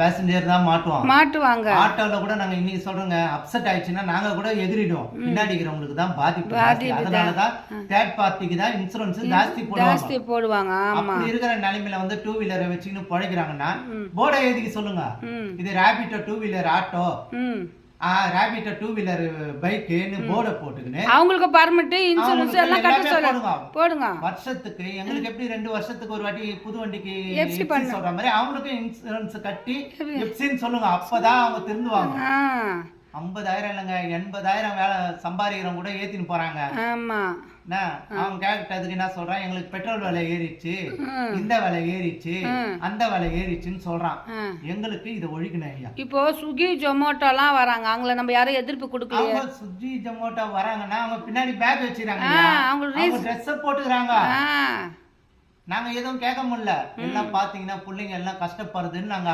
Passenger தான் மாட்டுவாங்க. ஆட்டோல கூட நாங்க இன்னைக்கு சொல்றோங்க, அப்செட் ஆயிடுச்சுன்னா நாங்க கூட எகிரிடுவோம். பின்னாடி இருக்கிறவங்களுக்கு தான் பாதிப்பு. அதனாலதான் தேர்ட் பார்ட்டிக்கு தான் இன்சூரன்ஸ் ஜாஸ்தி போடுவாங்க. அப்படி இருக்கிற நிலைமையில வந்து டூ வீலரை வச்சுக்கின்னு பழைக்கிறாங்கன்னா போர்டை எழுதிக்க சொல்லுங்க. இது Rapido two wheeler auto, Rapido two wheeler பைக்குன்னு போர்டை போட்டுக்கின்னு அவங்களுக்கு பர்மிட் இன்சூரன்ஸ் எல்லாம் கட்ட சொல்லுங்க போடுங்க. வருஷத்துக்கு எங்களுக்கு எப்படி 2 வருஷத்துக்கு ஒரு வாட்டி புது வண்டிக்கு சொல்ற மாதிரி அவங்களுக்கும் இன்சூரன்ஸ் கட்டி எப்சின்னு சொல்லுங்க. அப்பதான் அவங்க திருந்துவாங்க. 50,000 இல்லைங்க, 80,000 வேலை சம்பாதிக்கிறவங்க கூட ஏத்தின்னு போறாங்க. ஆமா, அவங்க கேட்டதுக்கு என்ன சொல்றான், எங்களுக்கு பெட்ரோல் விலை ஏறிச்சு, இந்த விலை ஏறிச்சு, அந்த விலை ஏறிச்சுன்னு சொல்றான். எங்களுக்கு இதை ஒழிக்கணும் ஐயா. இப்போ ஸ்விக்கி ஜொமேட்டோ எல்லாம் வராங்க, அவங்கள நம்ம யாரும் எதிர்ப்பு கொடுக்கல. ஸ்விக்கி ஜொமேட்டோ வராங்கன்னா அவங்க பின்னாடி பேக் வச்சிருக்காங்க, அவங்க ட்ரெஸ் போட்டுக்கிறாங்க. நாங்க எதுவும் கேட்க முடியல. எல்லாம் பாத்தீங்கன்னா பிள்ளைங்க எல்லாம் கஷ்டப்படுறதுன்னு நாங்க